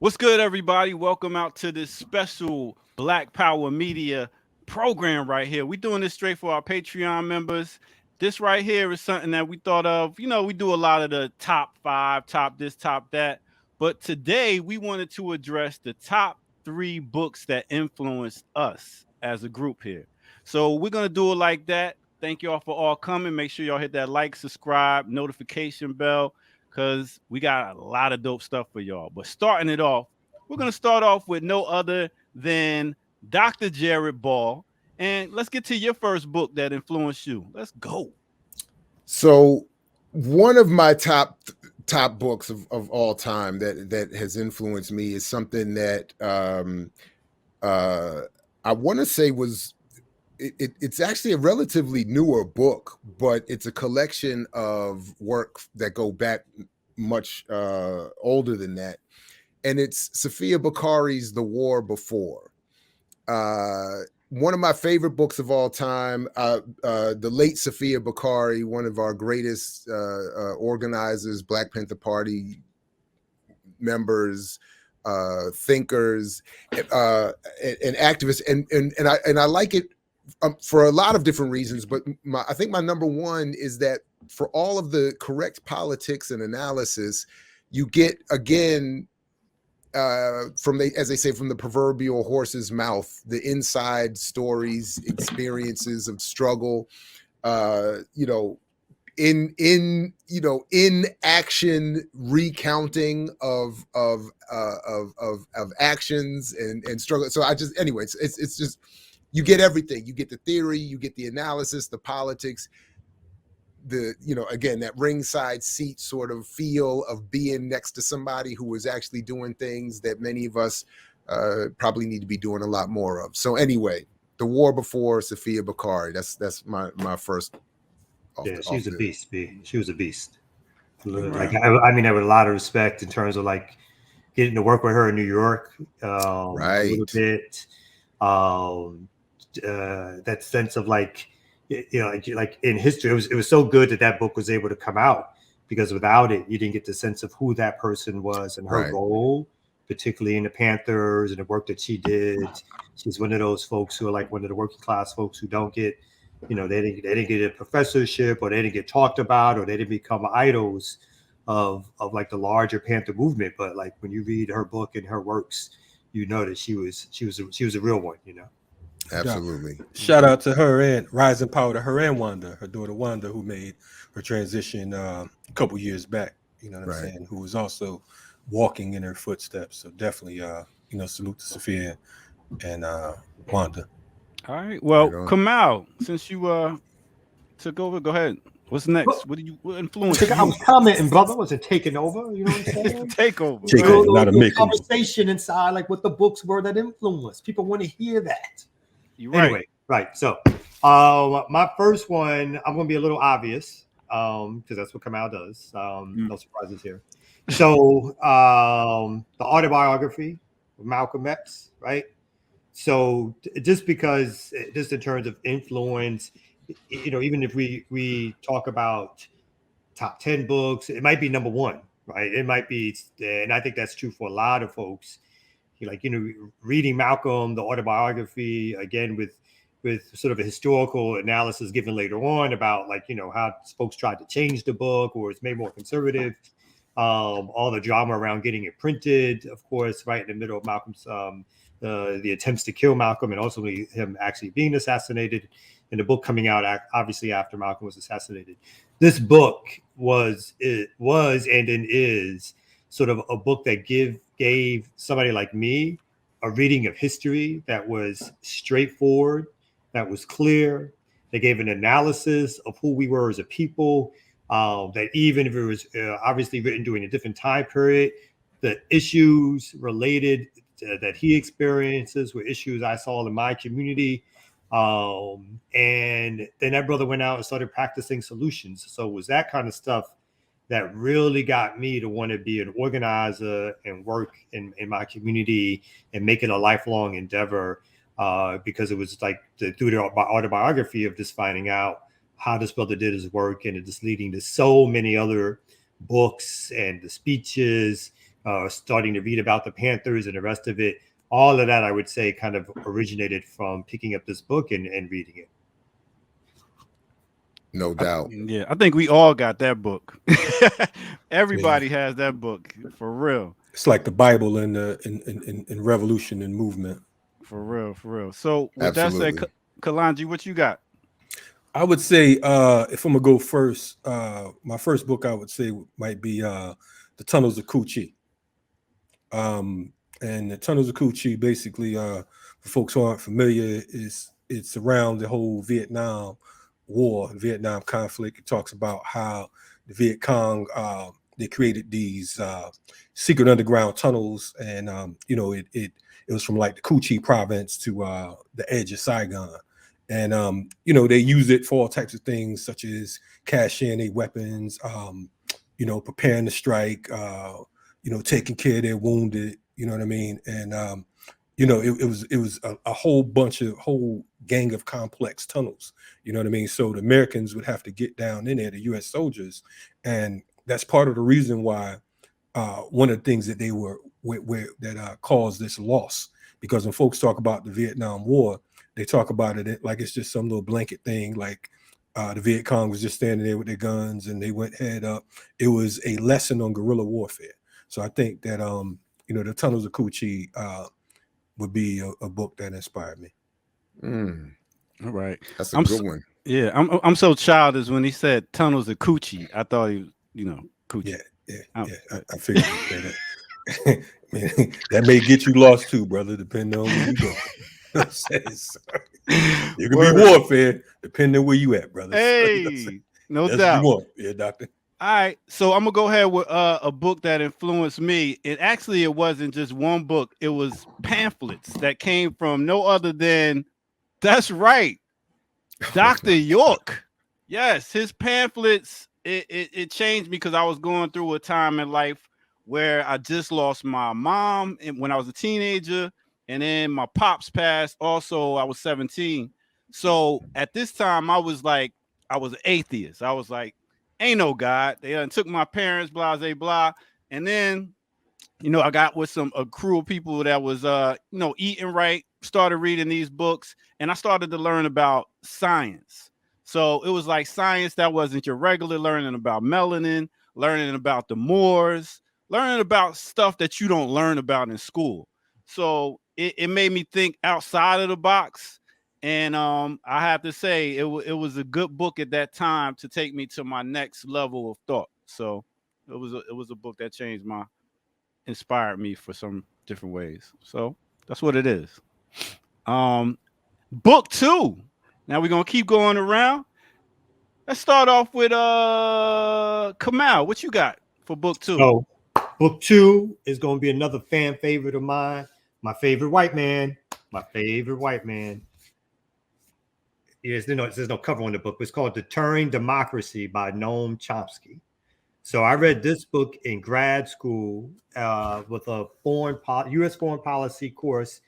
What's good, everybody? Welcome out to this special Black Power Media program right here. We're doing this straight for our Patreon members. This right here is something that we thought of. We do a lot of the top five, top this, top that. But today we wanted to address the top three books that influenced us as a group here. So we're going to do it like that. Thank you all for all coming. Make sure y'all hit that like, subscribe, notification bell because we got a lot of dope stuff for y'all. But starting it off, we're going to start off with no other than Dr. Jared Ball. And let's get to your first book that influenced you. Let's go. So one of my top books of all time that has influenced me is something that I want to say was it's actually a relatively newer book, but it's a collection of work that go back much older than that. And it's Sophia Bukhari's The War Before. One of my favorite books of all time, the late Sophia Bukhari, one of our greatest organizers, Black Panther Party members, thinkers, and activists. And I like it for a lot of different reasons, but I think my number one is that for all of the correct politics and analysis, you get, again, as they say, from the proverbial horse's mouth, the inside stories, experiences of struggle, in action recounting of actions and struggle. So it's just, you get everything. You get the theory, you get the analysis, the politics, again, that ringside seat sort of feel of being next to somebody who is actually doing things that many of us probably need to be doing a lot more of. So anyway, The War Before, Sophia Bukhari. That's my first. She was a beast. She was a beast. Like I mean that with a lot of respect in terms of like getting to work with her in New York, right? A little bit. That sense of like, like in history, it was so good that book was able to come out, because without it, you didn't get the sense of who that person was and her role, particularly in the Panthers and the work that she did. She's one of those folks who are like one of the working class folks who don't get, they didn't get a professorship, or they didn't get talked about, or they didn't become idols of like the larger Panther movement. But like when you read her book and her works, you know that she was a real one, Absolutely. Shout out to her and Rising Power to her and Wanda, her daughter Wanda, who made her transition a couple years back. You know what I'm saying? Who was also walking in her footsteps. So definitely, salute to Sophia and Wanda. All right. Well, Kamal, since you took over, go ahead. What's next? What influenced you? I was commenting, brother. Was it taking over? You know what I'm saying? Takeover. Not a make conversation inside, like what the books were that influenced. People want to hear that. You're right. Anyway, right. So, my first one, I'm going to be a little obvious, because that's what Kamal does. No surprises here. So, the autobiography of Malcolm X, right? So, just because, just in terms of influence, even if we talk about top 10 books, it might be number one, right? It might be, and I think that's true for a lot of folks. Reading Malcolm, the autobiography, again, with sort of a historical analysis given later on about how folks tried to change the book or it's made more conservative. All the drama around getting it printed, of course, right in the middle of Malcolm's the attempts to kill Malcolm, and ultimately him actually being assassinated, and the book coming out obviously after Malcolm was assassinated. This book was and is sort of a book that gave somebody like me a reading of history that was straightforward, that was clear. They gave an analysis of who we were as a people, that even if it was obviously written during a different time period, the issues related that he experiences were issues I saw in my community. And then that brother went out and started practicing solutions. So it was that kind of stuff that really got me to want to be an organizer and work in my community and make it a lifelong endeavor, because it was like through the autobiography of just finding out how this brother did his work, and it just leading to so many other books and the speeches starting to read about the Panthers and the rest of it. All of that, I would say, kind of originated from picking up this book and reading it. No doubt. Yeah, I think we all got that book. Everybody has that book, for real. It's like the Bible in the in revolution and movement. For real, for real. So with Absolutely. that said, Kalanji, what you got? I would say if I'm gonna go first, my first book I would say might be The Tunnels of Coochie. And The Tunnels of Coochie, basically, for folks who aren't familiar, it's around the whole Vietnam War, Vietnam conflict. It talks about how the Viet Cong they created these secret underground tunnels, and it was from like the Coochie province to the edge of Saigon. And they use it for all types of things, such as caching their weapons, preparing to strike, taking care of their wounded, you know what I mean? And it was a whole gang of complex tunnels, you know what I mean? So the Americans would have to get down in there, the US soldiers, and that's part of the reason why one of the things that they were that caused this loss, because when folks talk about the Vietnam War, they talk about it like it's just some little blanket thing, like the Viet Cong was just standing there with their guns and they went head up. It was a lesson on guerrilla warfare. So I think that The Tunnels of Coochie would be a book that inspired me. All right, that's a good one. Yeah, I'm so childish when he said Tunnels of Coochie. I thought he was, Coochie. Yeah. I figured that. Man, that may get you lost too, brother, depending on where you go. You can be warfare depending on where you at, brother. Hey, no That's doubt. What you want. Yeah, doctor. All right, so I'm gonna go ahead with a book that influenced me. It wasn't just one book; it was pamphlets that came from no other than, that's right, Dr. York. Yes, his pamphlets. It changed me because I was going through a time in life where I just lost my mom when I was a teenager, and then my pops passed. Also, I was 17. So at this time, I was an atheist. I was like, ain't no God. They done took my parents, blah, blah, blah. And then, I got with a crew of people that was, eating right, started reading these books, and I started to learn about science. So it was like science that wasn't your regular learning about melanin, learning about the Moors, learning about stuff that you don't learn about in school. So it made me think outside of the box. And I have to say, it was a good book at that time to take me to my next level of thought. So it was a book that inspired me for some different ways. So that's what it is. Book 2. Now we're gonna keep going around. Let's start off with Kamal. What you got for book 2? So book 2 is gonna be another fan favorite of mine. My favorite white man. There's no cover on the book. It's called Deterring Democracy by Noam Chomsky. So I read this book in grad school with a U.S. foreign policy course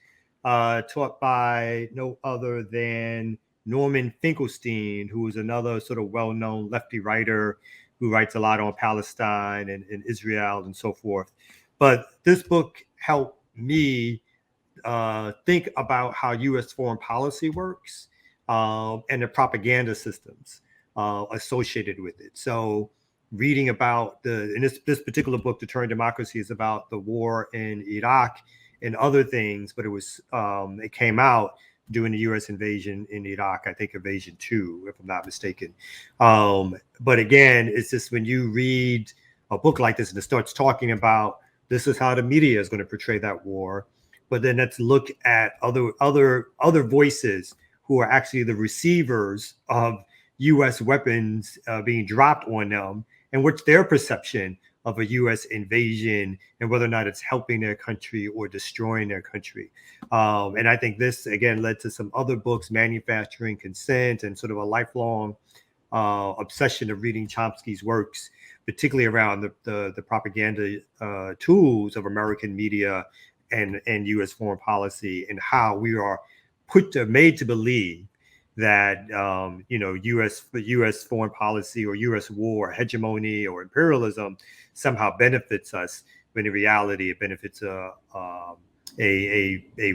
taught by no other than Norman Finkelstein, who is another sort of well-known lefty writer who writes a lot on Palestine and Israel and so forth. But this book helped me think about how U.S. foreign policy works and the propaganda systems associated with it. So reading about this particular book, Deterring Democracy, is about the war in Iraq and other things, but it came out during the U.S. invasion in Iraq, I think Invasion 2, if I'm not mistaken. But again, it's just when you read a book like this and it starts talking about this is how the media is going to portray that war, but then let's look at other voices who are actually the receivers of U.S. weapons being dropped on them, and what's their perception of a U.S. invasion and whether or not it's helping their country or destroying their country. And I think this, again, led to some other books, Manufacturing Consent, and sort of a lifelong obsession of reading Chomsky's works, particularly around the propaganda tools of American media and U.S. foreign policy, and how we are made to believe that U.S. foreign policy or U.S. war, hegemony, or imperialism somehow benefits us when in reality it benefits a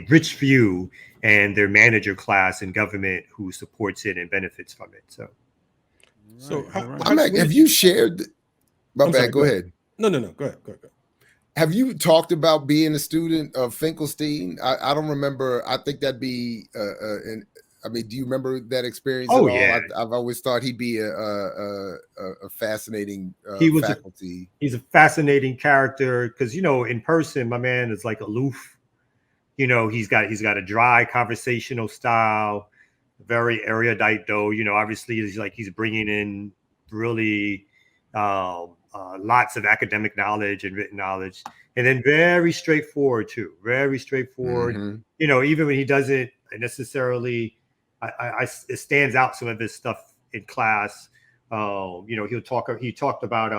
rich few and their manager class in government who supports it and benefits from it. So have you shared? My bad. Go ahead. No. Go ahead. Have you talked about being a student of Finkelstein? I don't remember. I think that'd be I mean, do you remember that experience at all? Yeah. I've always thought he'd be a fascinating faculty. He's a fascinating character because, you know, in person, my man is like aloof. You know, he's got a dry conversational style, very erudite though. You know, obviously he's bringing in really lots of academic knowledge and written knowledge, and then very straightforward too. Very straightforward. Mm-hmm. You know, even when he doesn't necessarily. It stands out some of his stuff in class. You know, he talked about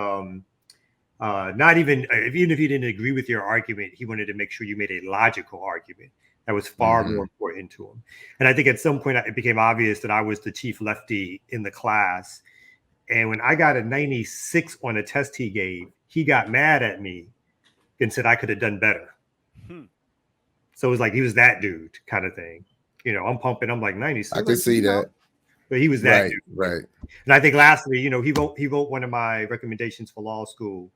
not even if he didn't agree with your argument, he wanted to make sure you made a logical argument that was far more important to him. And I think at some point it became obvious that I was the chief lefty in the class. And when I got a 96 on a test he gave, he got mad at me and said I could have done better. So it was like he was that dude kind of thing. You know, I'm pumping. I'm like 96. I could see that. But he was that dude. Right. And I think lastly, you know, he wrote one of my recommendations for law school,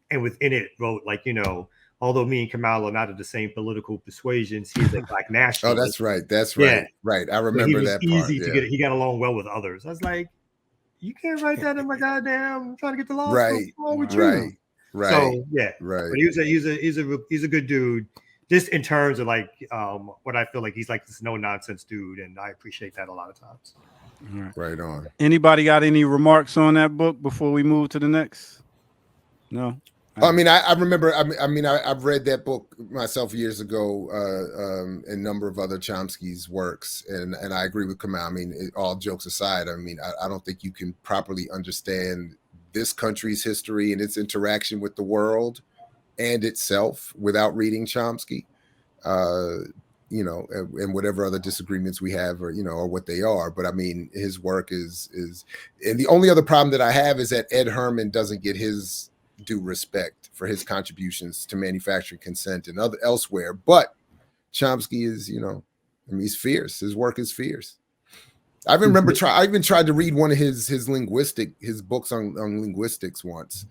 and within it wrote like, you know, although me and Kamal are not of the same political persuasions, he's a black nationalist. Oh, that's right. That's right. Yeah. Right. I remember that part. Easy to get. He got along well with others. I was like, you can't write that in my goddamn. I'm trying to get the law school. What's wrong with you? Right. So yeah. Right. But he's a good dude. Just in terms of like what I feel like he's like this no nonsense dude, and I appreciate that a lot of times. Right on. Anybody got any remarks on that book before we move to the next? No. I mean, I remember. I've read that book myself years ago, and a number of other Chomsky's works, and I agree with Kamal. I mean, all jokes aside, I mean, I don't think you can properly understand this country's history and its interaction with the world and itself without reading Chomsky, you know, and whatever other disagreements we have, or, you know, or what they are. But I mean, his work is, and the only other problem that I have is that Ed Herman doesn't get his due respect for his contributions to manufacturing consent and elsewhere. But Chomsky is, you know, I mean, he's fierce. His work is fierce. I even tried to read one of his books on linguistics once.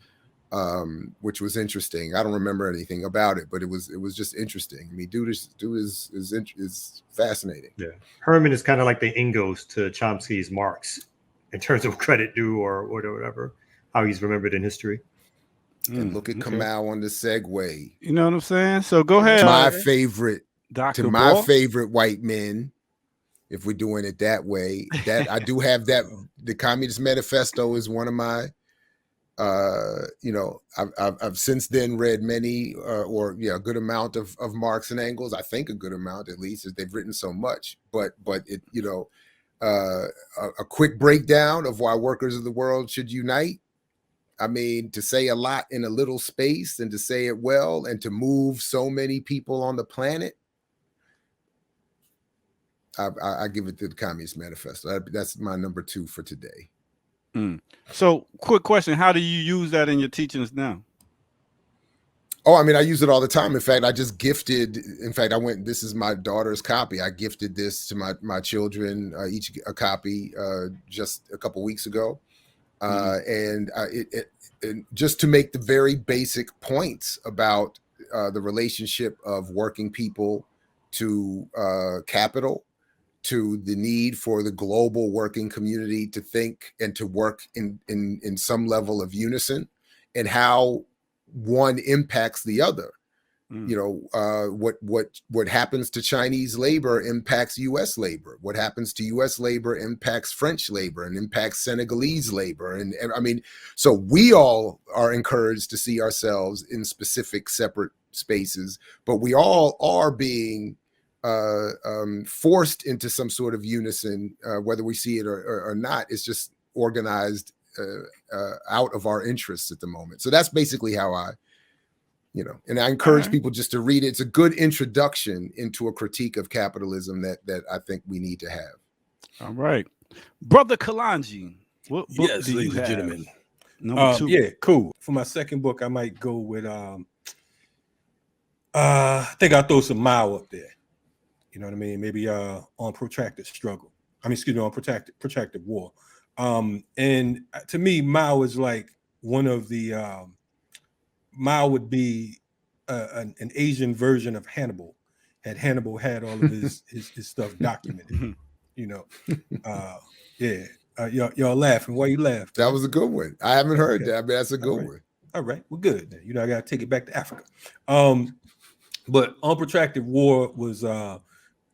Which was interesting. I don't remember anything about it, but it was just interesting. I mean, dude is fascinating. Yeah, Herman is kind of like the Ingalls to Chomsky's Marx in terms of credit due or whatever, how he's remembered in history. And look at Kamal on the segue. You know what I'm saying? So go ahead. My favorite white men. If we're doing it that way, that I do have that. The Communist Manifesto is one of my. You know, I've since then read many, a good amount of Marx and Engels. I think a good amount, at least, as they've written so much. But it, you know, a quick breakdown of why workers of the world should unite. I mean, to say a lot in a little space, and to say it well, and to move so many people on the planet. I give it to the Communist Manifesto. That's my number 2 for today. So, quick question: how do you use that in your teachings now? Oh, I mean, I use it all the time. In fact, I just gifted. In fact, this is my daughter's copy. I gifted this to my children, each a copy, just a couple weeks ago, and just to make the very basic points about the relationship of working people to capital, to the need for the global working community to think and to work in some level of unison, and how one impacts the other. You know, what happens to Chinese labor impacts U.S. labor. What happens to U.S. labor impacts French labor and impacts Senegalese labor. And I mean, so we all are encouraged to see ourselves in specific separate spaces, but we all are being forced into some sort of unison, whether we see it or not. It's just organized out of our interests at the moment. So that's basically how I, you know, and I encourage people just to read it. It's a good introduction into a critique of capitalism that I think we need to have. All right, Brother Kalanji, what book yes, do you ladies and have? gentlemen. Number 2. Yeah, cool. For my second book, I might go with I think I'll throw some Mao up there. You know what I mean? Maybe on protracted struggle. I mean, excuse me, on protracted war. And to me, Mao is like one of the Mao would be an Asian version of Hannibal. Had Hannibal had all of his stuff documented, you know. Yeah. Y'all laughing. Why you laughing? That was a good one. I haven't heard that. I mean, that's a good one. All right. Well, good. Then. You know, I got to take it back to Africa. But Unprotracted War was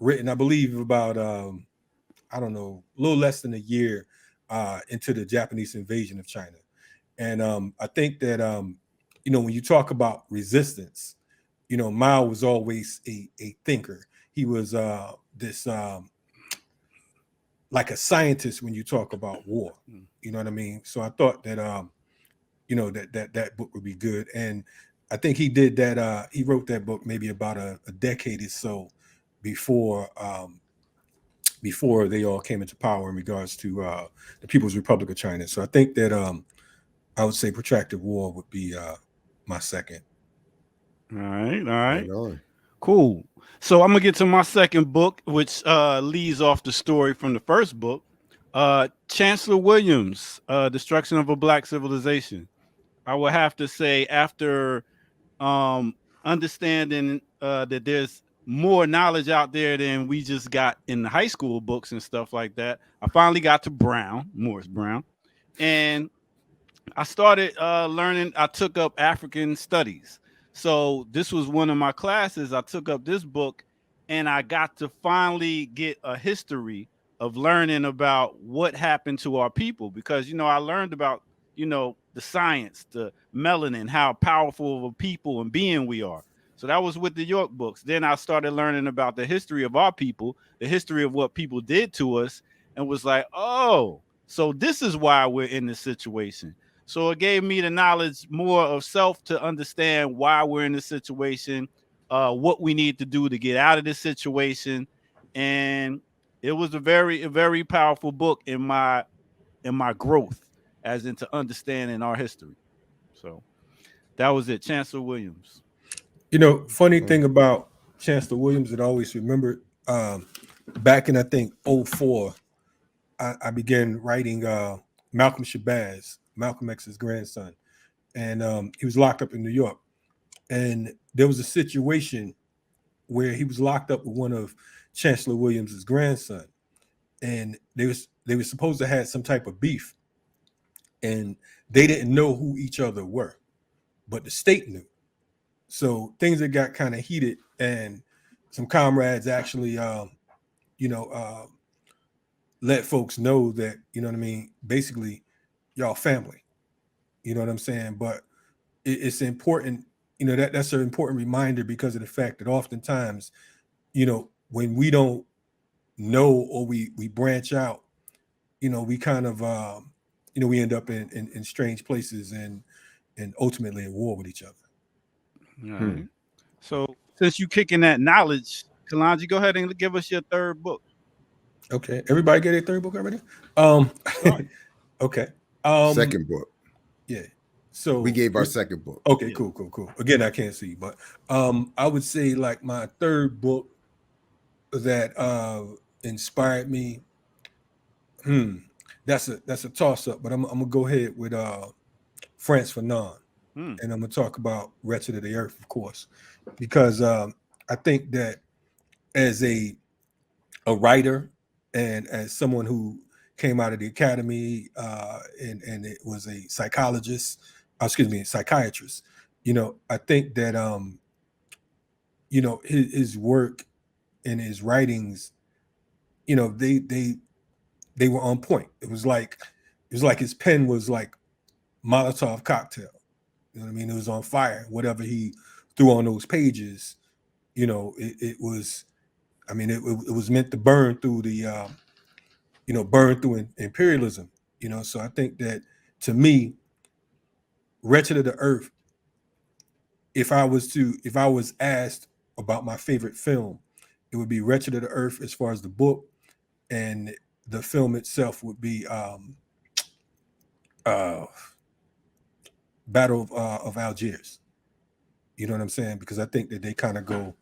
written, I believe, about, I don't know, a little less than a year into the Japanese invasion of China. And I think that, you know, when you talk about resistance, you know, Mao was always a thinker. He was this like a scientist when you talk about war. You know what I mean? So I thought that, you know, that book would be good. And I think he did that. He wrote that book maybe about a decade or so before they all came into power in regards to the People's Republic of China. So I think that I would say Protracted War would be my second. All right. Right on. Cool. So I'm gonna get to my second book, which leads off the story from the first book. Chancellor Williams, Destruction of a Black Civilization. I would have to say, after understanding that there's more knowledge out there than we just got in the high school books and stuff like that, I finally got to Morris Brown, and I started learning. I took up African studies. So this was one of my classes. I took up this book, and I got to finally get a history of learning about what happened to our people, because, you know, I learned about, you know, the science, the melanin, how powerful of a people and being we are. So that was with the York books. Then I started learning about the history of our people, the history of what people did to us, and was like, oh, so this is why we're in this situation. So it gave me the knowledge more of self to understand why we're in this situation, what we need to do to get out of this situation. And it was a very powerful book in my growth, as into understanding our history. So that was it. Chancellor Williams. You know, funny thing about Chancellor Williams that I always remembered, back in, I think, 2004, I began writing Malcolm Shabazz, Malcolm X's grandson. And he was locked up in New York. And there was a situation where he was locked up with one of Chancellor Williams's grandson. And they were supposed to have some type of beef. And they didn't know who each other were, but the state knew. So things that got kind of heated, and some comrades actually, let folks know that, you know what I mean, basically, y'all family. You know what I'm saying? But it's important, you know, that's an important reminder, because of the fact that oftentimes, you know, when we don't know, or we branch out, you know, we kind of, you know, we end up in strange places and ultimately at war with each other. All right. So since you kicking that knowledge, Kalanji, go ahead and give us your third book. Okay. Everybody get a third book already? Okay. Second book. Yeah. So we gave our second book. Okay, yeah. Cool. Again, I can't see, but I would say like my third book that inspired me. That's a toss up, but I'm gonna go ahead with Frantz Fanon. And I'm gonna talk about Wretched of the Earth, of course, because I think that as a writer and as someone who came out of the academy and it was a psychiatrist, you know, I think that you know, his work and his writings, you know, they were on point. It was like his pen was like Molotov cocktail. You know what I mean? It was on fire. Whatever he threw on those pages, you know, it was, I mean, it was meant to burn through the, you know, burn through imperialism, you know? So I think that, to me, Wretched of the Earth, if I was asked about my favorite film, it would be Wretched of the Earth as far as the book, and the film itself would be Battle of Algiers. You know what I'm saying? Because I think that they kind of go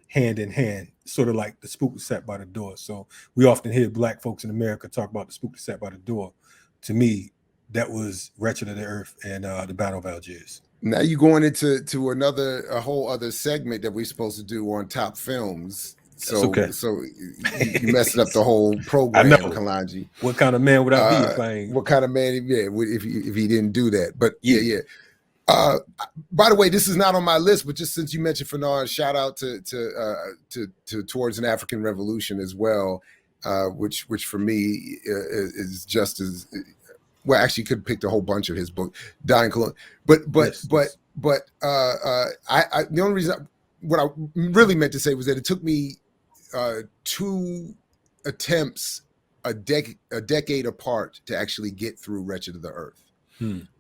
hand in hand, sort of like the spook that sat by the door. So we often hear Black folks in America talk about the spook that sat by the door. To me, that was Wretched of the Earth and the Battle of Algiers. Now you're going into a whole other segment that we're supposed to do on top films. So, okay. So you messed up the whole program, Kalanji. What kind of man would I be if I ain't? What kind of man? Yeah, if he didn't do that. But yeah. By the way, this is not on my list, but just since you mentioned Fanon, shout out to Towards an African Revolution as well, which for me is just as well. Actually, could have picked a whole bunch of his book, Dying Cologne. But the only reason what I really meant to say was that it took me 2 attempts a decade apart to actually get through Wretched of the Earth.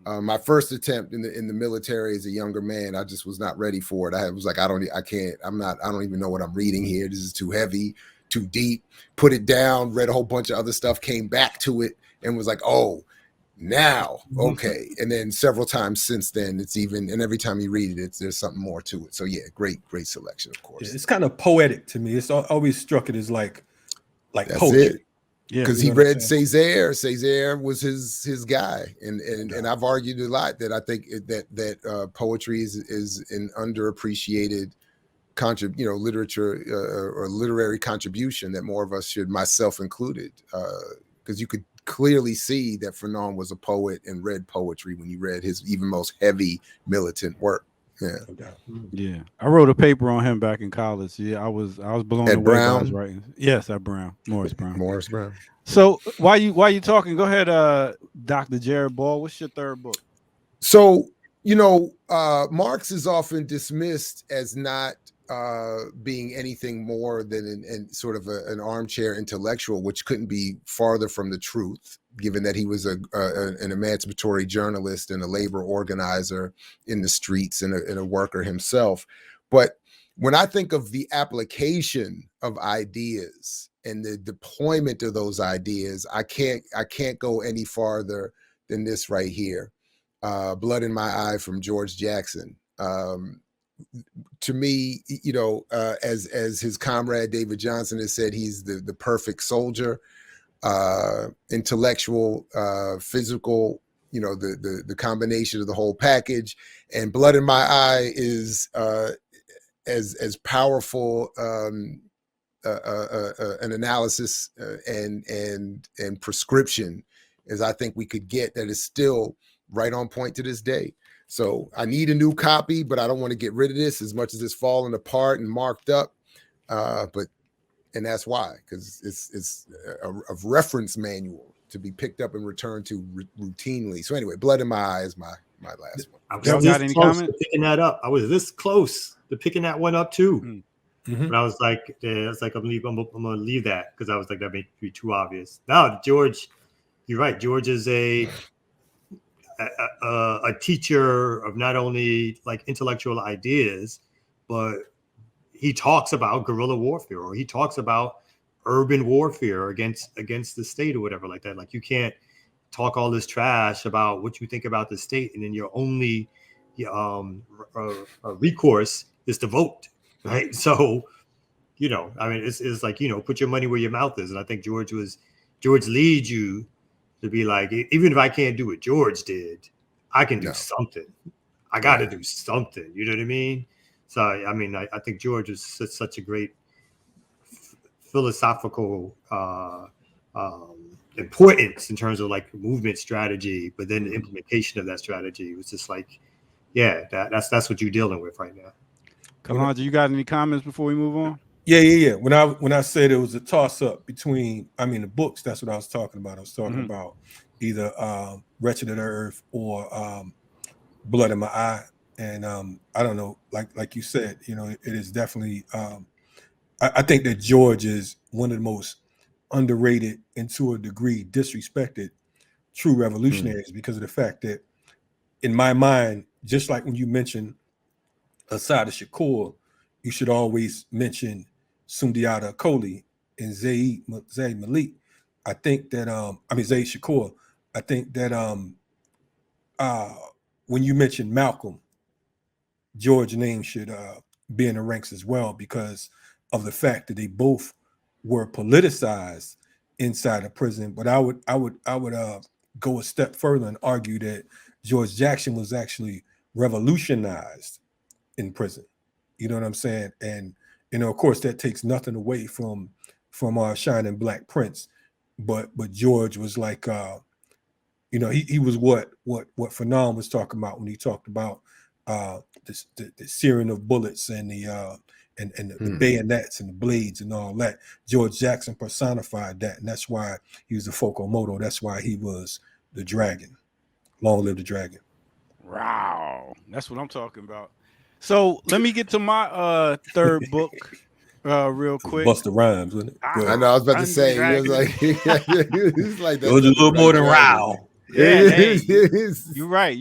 My first attempt in the military as a younger man, I just was not ready for it. I was like, I don't even know what I'm reading here. This is too heavy, too deep. Put it down, read a whole bunch of other stuff, came back to it and was like, oh, now, okay. And then several times since then, and every time you read it, there's something more to it. So yeah, great selection, of course. It's kind of poetic to me. It's always struck it as like That's poetry. It. Yeah, because he read Césaire. Césaire was his guy, and I've argued a lot that I think that poetry is an underappreciated literature or literary contribution that more of us should, myself included, because you could clearly see that Fanon was a poet and read poetry when you read his even most heavy militant work. Yeah. I wrote a paper on him back in college. Yeah, I was blown away by his writings. Yes, at Brown, Morris Brown. So while you talking, go ahead, Dr. Jared Ball. What's your third book? So Marx is often dismissed as not being anything more than sort of an armchair intellectual, which couldn't be farther from the truth, given that he was an emancipatory journalist and a labor organizer in the streets and a worker himself. But when I think of the application of ideas and the deployment of those ideas, I can't go any farther than this right here. Blood in My Eye from George Jackson. To me, as his comrade David Johnson has said, he's the perfect soldier, intellectual, physical, the combination of the whole package. And Blood in My Eye is as powerful an analysis and prescription as I think we could get, that is still right on point to this day. So I need a new copy, but I don't want to get rid of this as much as it's falling apart and marked up. And that's why, because it's a reference manual to be picked up and returned to routinely. So anyway, Blood in My Eye is my last one. I was this close to picking that up. I was this close to picking that one up too. Mm-hmm. But I was like, I'm gonna leave that because I was like, that may be too obvious. Now, George, you're right. George is a teacher of not only like intellectual ideas, but he talks about guerrilla warfare, or he talks about urban warfare against the state or whatever like that. Like, you can't talk all this trash about what you think about the state, and then your only recourse is to vote, right? So, I mean, it's like, put your money where your mouth is. And I think George leads you to be like, even if I can't do what George did, I can do something. I got to do something. You know what I mean? So, I mean, I think George is such a great philosophical importance in terms of like movement strategy, but then the implementation of that strategy was just like, that's what you're dealing with right now. Kalanji, you got any comments before we move on? Yeah. When I said it was a toss up between, the books, that's what I was talking about. I was talking about either Wretched of the Earth or Blood in My Eye. And I don't know, like you said, it is definitely, I think that George is one of the most underrated and to a degree disrespected true revolutionaries because of the fact that, in my mind, just like when you mention Assata Shakur, you should always mention Sundiata Acoli and Zayd Malik. I think that Zayd Shakur, I think that when you mention Malcolm, George's name should be in the ranks as well, because of the fact that they both were politicized inside of prison. But I would go a step further and argue that George Jackson was actually revolutionized in prison. You know what I'm saying? And of course, that takes nothing away from our shining Black Prince, but George was like, he was what Fanon was talking about when he talked about the searing of bullets and the bayonets and the blades and all that. George Jackson personified that, and that's why he was the focal moto. That's why he was the dragon. Long live the dragon. Wow, that's what I'm talking about. So let me get to my third book real quick. Busta Rhymes, wasn't it? I know. I was about to say, it was like, it's like it was a little more than Row. Yeah, hey, you're right.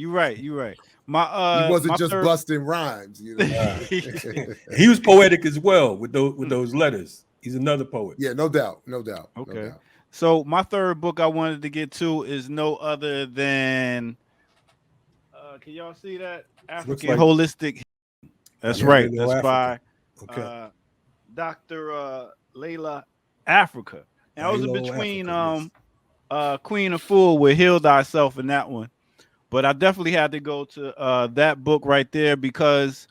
My he wasn't my just third... busting rhymes. You know? He was poetic as well with those letters. He's another poet. Yeah, no doubt. Okay. No doubt. So my third book I wanted to get to is no other than can y'all see that? African Holistic. That's right. That's by Dr. Layla Africa. And I was in between Queen of Fool with Heal Thyself in that one. But I definitely had to go to that book right there because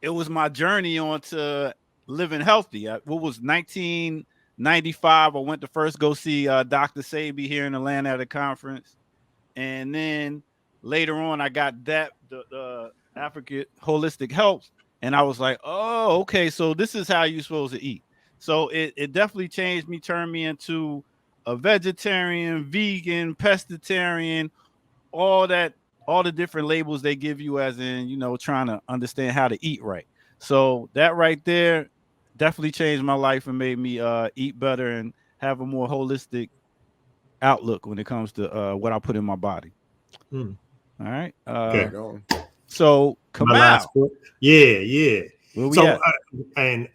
it was my journey on to living healthy. What was 1995? I went to first go see Dr. Sabi here in Atlanta at a conference. And then later on, I got the African Holistic Health. And I was like, oh, okay, so this is how you're supposed to eat. So it definitely changed me, turned me into a vegetarian, vegan, pescatarian, all the different labels they give you as in, trying to understand how to eat right. So that right there definitely changed my life and made me eat better and have a more holistic outlook when it comes to what I put in my body. All right. So come out. Yeah. So and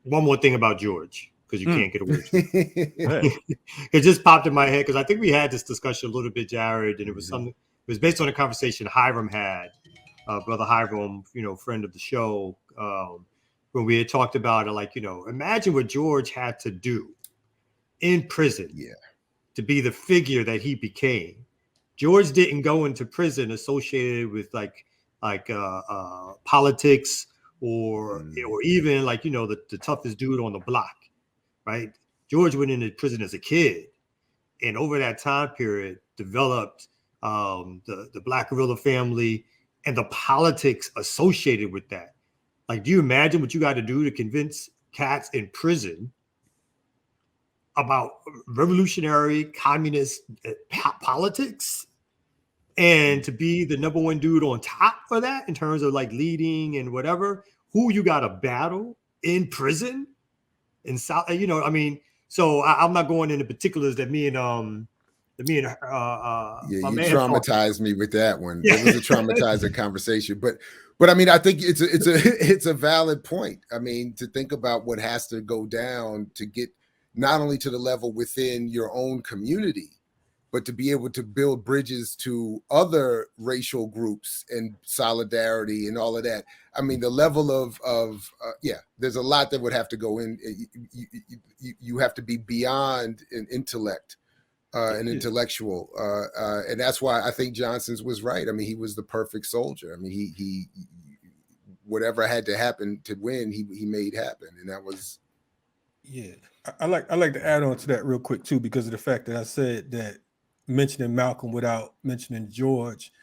one more thing about George, because you can't get away with it. It just popped in my head because I think we had this discussion a little bit, Jared, and it was something. It was based on a conversation Hiram had, brother Hiram, friend of the show, when we had talked about it. Imagine what George had to do in prison, to be the figure that he became. George didn't go into prison associated with politics or even the toughest dude on the block, right? George went into prison as a kid, and over that time period developed the Black Guerrilla family and the politics associated with that. Do you imagine what you got to do to convince cats in prison about revolutionary communist politics? And to be the number one dude on top of that in terms of leading and whatever, who you got to battle in prison in South, so I'm not going into particulars that me and you traumatized me with that one. It was a traumatizing conversation, but I mean, I think it's a valid point. I mean, to think about what has to go down to get not only to the level within your own community, but to be able to build bridges to other racial groups and solidarity and all of that. I mean, the level of there's a lot that would have to go in. You have to be beyond an intellect, an intellectual. And that's why I think Johnson's was right. I mean, he was the perfect soldier. I mean, he whatever had to happen to win, he made happen. And that was. Yeah. I like to add on to that real quick too, because of the fact that I said that mentioning Malcolm without mentioning George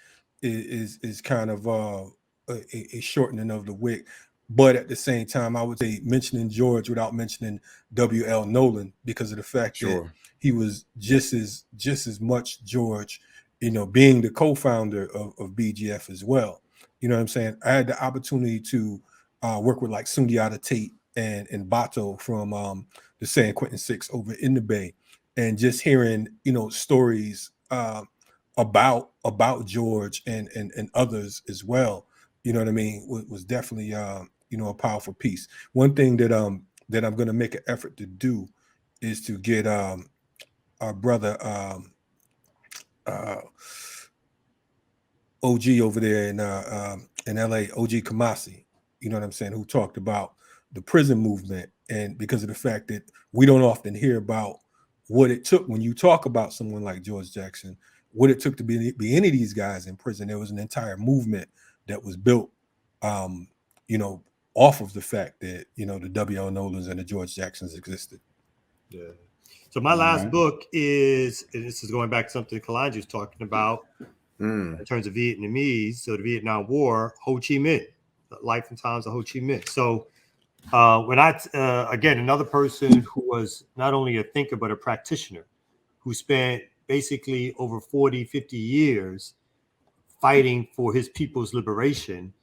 is kind of a shortening of the wick. But at the same time, I would say mentioning George without mentioning W.L. Nolan, because of the fact that he was just as much George, being the co-founder of BGF as well. You know what I'm saying? I had the opportunity to work with Sundiata Tate and Bato from the San Quentin Six over in the Bay. And just hearing, stories about George and others as well, you know what I mean, was definitely a powerful piece. One thing that I'm going to make an effort to do is to get our brother OG over there in LA, OG Kamasi, you know what I'm saying, who talked about the prison movement, and because of the fact that we don't often hear about what it took when you talk about someone like George Jackson, what it took to be any of these guys in prison. There was an entire movement that was built, you know, off of the fact that, you know, the W.L. Nolans and the George Jacksons existed. Yeah. So my last book is, and this is going back to something Kalonji was talking about in terms of Vietnamese. So the Vietnam War, Ho Chi Minh, the life and times of Ho Chi Minh. So when again, another person who was not only a thinker, but a practitioner who spent basically over 40, 50 years fighting for his people's liberation,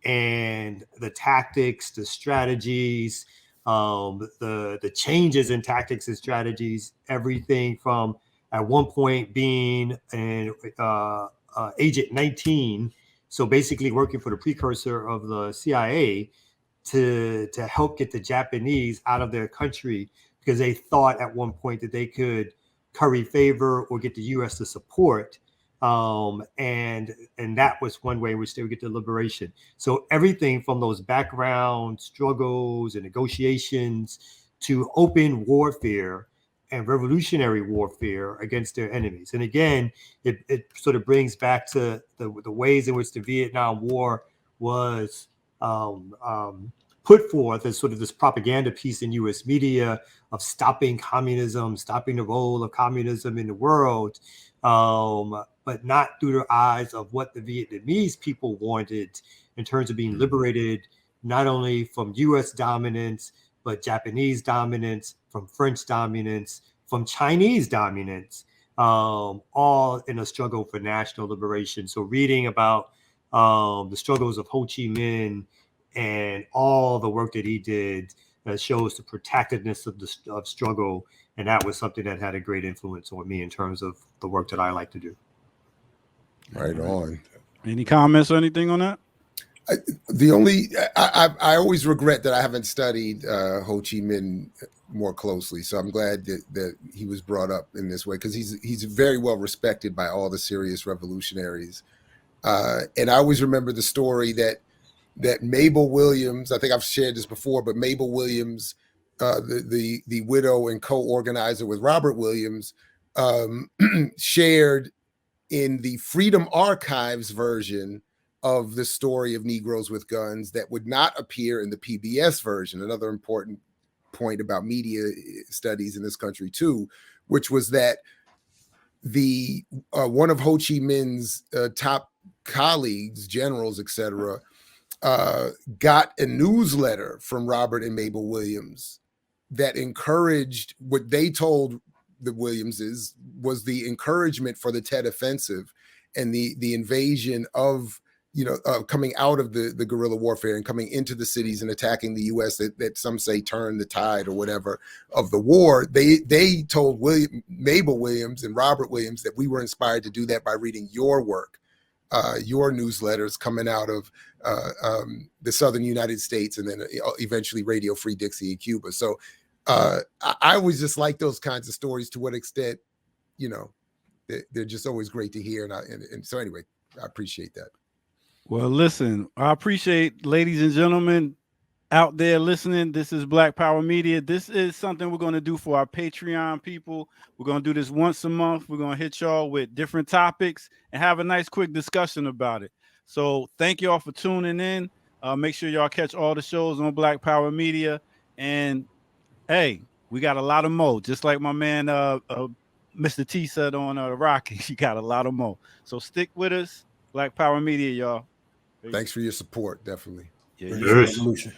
and the tactics, the strategies, the changes in tactics and strategies, everything from at one point being an Agent 19, so basically working for the precursor of the CIA to help get the Japanese out of their country, because they thought at one point that they could curry favor or get the U.S. to support. And that was one way in which they would get the liberation. So everything from those background struggles and negotiations to open warfare and revolutionary warfare against their enemies. And again, it sort of brings back to the ways in which the Vietnam War was put forth as sort of this propaganda piece in U.S. media of stopping communism, stopping the role of communism in the world, but not through the eyes of what the Vietnamese people wanted in terms of being liberated, not only from U.S. dominance, but Japanese dominance, from French dominance, from Chinese dominance, all in a struggle for national liberation. So reading about the struggles of Ho Chi Minh and all the work that he did shows the protractedness of struggle. And that was something that had a great influence on me in terms of the work that I like to do. Right on. Any comments or anything on that? I always regret that I haven't studied Ho Chi Minh more closely. So I'm glad that he was brought up in this way, because he's very well respected by all the serious revolutionaries. And I always remember the story that Mabel Williams, I think I've shared this before, but Mabel Williams, the widow and co-organizer with Robert Williams, shared in the Freedom Archives version of the story of Negroes with Guns that would not appear in the PBS version. Another important point about media studies in this country too, which was that the one of Ho Chi Minh's top colleagues, generals, etc., got a newsletter from Robert and Mabel Williams that encouraged what they told the Williamses was the encouragement for the Tet Offensive and the invasion of, coming out of the guerrilla warfare and coming into the cities and attacking the U.S. that some say turned the tide or whatever of the war. They told Mabel Williams and Robert Williams that we were inspired to do that by reading your work, your newsletters coming out of the Southern United States and then eventually Radio Free Dixie in Cuba. So I always just like those kinds of stories. To what extent, they're just always great to hear. And so anyway, I appreciate that. Well, listen, I appreciate, ladies and gentlemen out there listening. This is Black Power Media. This is something we're going to do for our Patreon people. We're going to do this once a month. We're going to hit y'all with different topics and have a nice quick discussion about it. So thank y'all for tuning in. Make sure y'all catch all the shows on Black Power Media. And hey, we got a lot of more. Just like my man Mr. T said on Rocky, you got a lot of more. So stick with us. Black Power Media, y'all. Thanks for your support, definitely. Yeah, Revolution.